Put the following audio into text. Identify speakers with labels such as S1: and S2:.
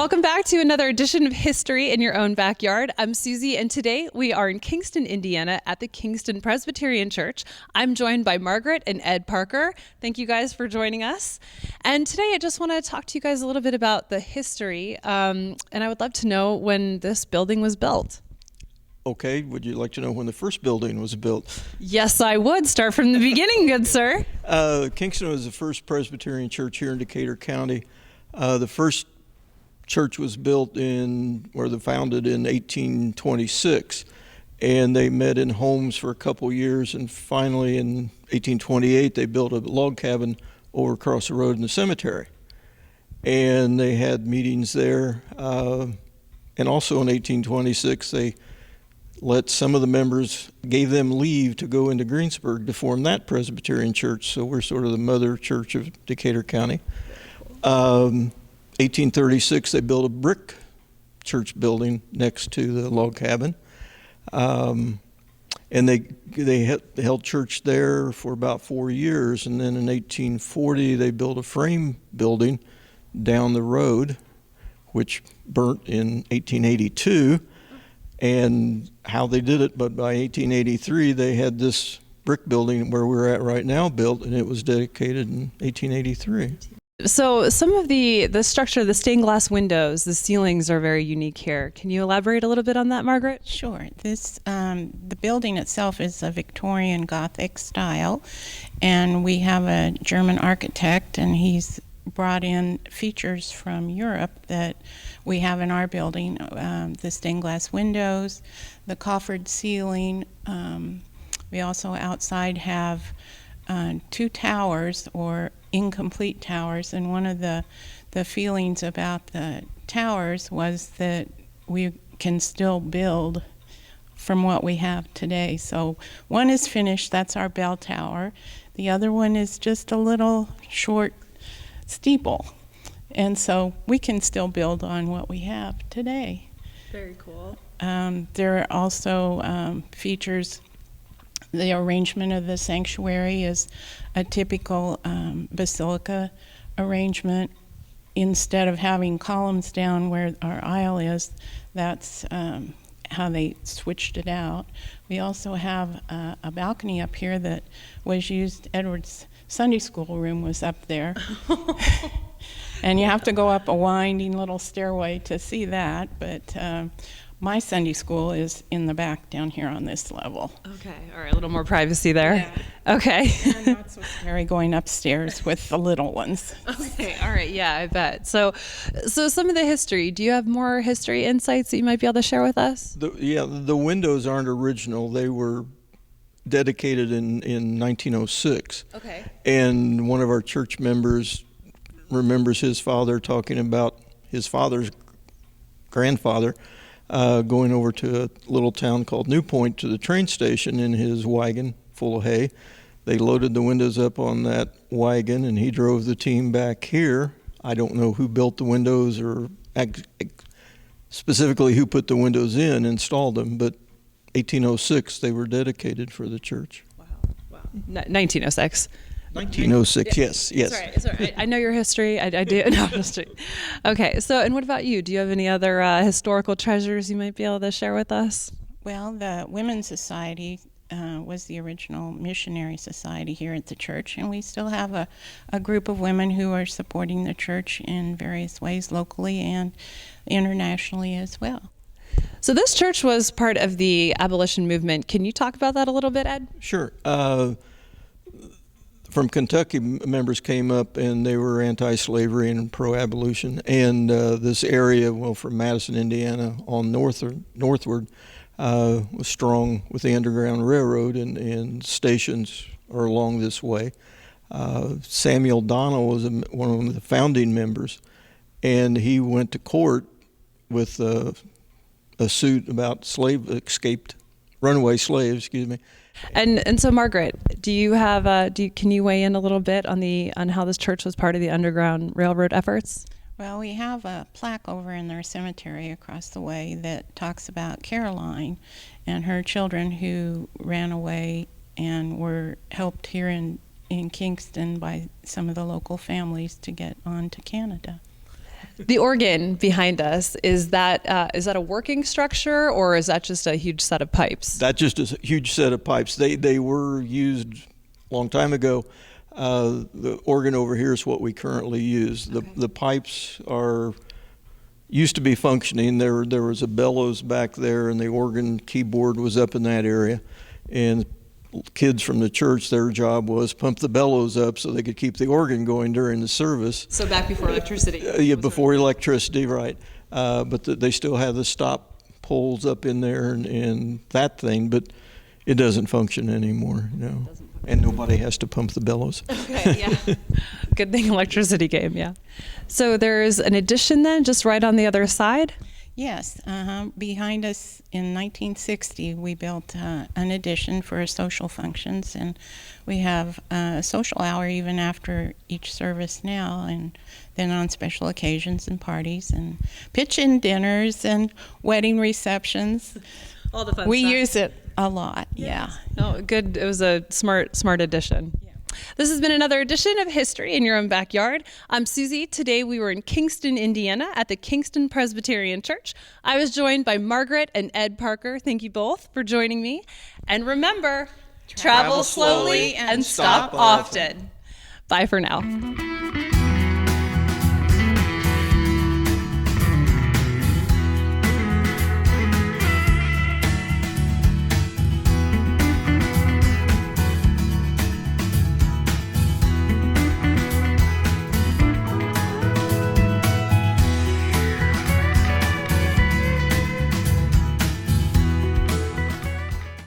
S1: Welcome back to another edition of History in Your Own Backyard. I'm Susie, and today we are in Kingston, Indiana at the Kingston Presbyterian Church. I'm joined by Margaret and Ed Parker. Thank you guys for joining us. And today I just want to talk to you guys a little bit about the history, and I would love to know when this building was built.
S2: Okay, would you like to know when the first building was built?
S1: Yes, I would. Start from the beginning, good sir.
S2: Kingston was the first Presbyterian church here in Decatur County. The first church was founded in 1826, and they met in homes for a couple years, and finally in 1828 they built a log cabin over across the road in the cemetery, and they had meetings there. And also in 1826 they let some of the members, gave them leave to go into Greensburg to form that Presbyterian church. So we're sort of the mother church of Decatur County. 1836, they built a brick church building next to the log cabin. And they held church there for about 4 years. And then in 1840, they built a frame building down the road, which burnt in 1882. And how they did it, but by 1883 they had this brick building where we're at right now built, and it was dedicated in 1883.
S1: So some of the structure, the stained glass windows, the ceilings are very unique here. Can you elaborate a little bit on that, Margaret?
S3: Sure. The building itself is a Victorian Gothic style, and we have a German architect, and he's brought in features from Europe that we have in our building, the stained glass windows, the coffered ceiling. We also outside have 2 towers, or incomplete towers, and one of the feelings about the towers was that we can still build from what we have today. So one is finished, that's our bell tower. The other one is just a little short steeple, and so we can still build on what we have today.
S1: Very cool.
S3: There are also features. The arrangement of the sanctuary is a typical basilica arrangement. Instead of having columns down where our aisle is, that's how they switched it out. We also have a balcony up here that was used. Edward's Sunday school room was up there. And you have to go up a winding little stairway to see that, but my Sunday school is in the back down here on this level.
S1: Okay, all right, a little more privacy there.
S3: Yeah.
S1: Okay.
S3: And not so scary going upstairs with the little ones.
S1: Okay, all right, yeah, I bet. So some of the history, do you have more history insights that you might be able to share with us?
S2: The windows aren't original. They were dedicated in 1906.
S1: Okay.
S2: And one of our church members remembers his father talking about his father's grandfather going over to a little town called New Point to the train station in his wagon full of hay. They loaded the windows up on that wagon, and he drove the team back here. I don't know who built the windows or specifically who put the windows in, installed them, but 1806 they were dedicated for the church.
S1: Wow. 1906.
S2: 1906, yes.
S1: It's all right. I know your history. I do know history. Okay, so, and what about you? Do you have any other historical treasures you might be able to share with us?
S3: Well, the Women's Society was the original missionary society here at the church, and we still have a group of women who are supporting the church in various ways, locally and internationally as well.
S1: So this church was part of the abolition movement. Can you talk about that a little bit, Ed?
S2: Sure. From Kentucky, members came up, and they were anti-slavery and pro-abolition. And this area, well, from Madison, Indiana, on northward, was strong with the Underground Railroad, and stations are along this way. Samuel Donnell was one of the founding members, and he went to court with a suit about runaway slaves,
S1: And so, Margaret, can you weigh in a little bit on how this church was part of the Underground Railroad efforts?
S3: Well, we have a plaque over in their cemetery across the way that talks about Caroline and her children who ran away and were helped here in Kingston by some of the local families to get on to Canada.
S1: The organ behind us, is that a working structure, or is that just a huge set of pipes?
S2: That's just a huge set of pipes. They were used a long time ago. The organ over here is what we currently use. The pipes used to be functioning. There was a bellows back there, and the organ keyboard was up in that area. And kids from the church, their job was pump the bellows up so they could keep the organ going during the service.
S1: So back before electricity.
S2: Yeah, before electricity, right. But they still have the stop poles up in there and that thing, but it doesn't function anymore, no. And nobody has to pump the bellows.
S1: Okay, yeah. Good thing electricity came, yeah. So there's an addition then, just right on the other side?
S3: Yes, behind us in 1960, we built an addition for social functions, and we have a social hour even after each service now, and then on special occasions and parties, and pitch-in dinners and wedding receptions.
S1: All the fun
S3: We
S1: stuff.
S3: use it a lot, yeah.
S1: Oh, good. It was a smart addition. Yeah. This has been another edition of History in Your Own Backyard. I'm Susie. Today we were in Kingston, Indiana at the Kingston Presbyterian Church. I was joined by Margaret and Ed Parker. Thank you both for joining me. And remember, travel slowly and stop often. Bye for now.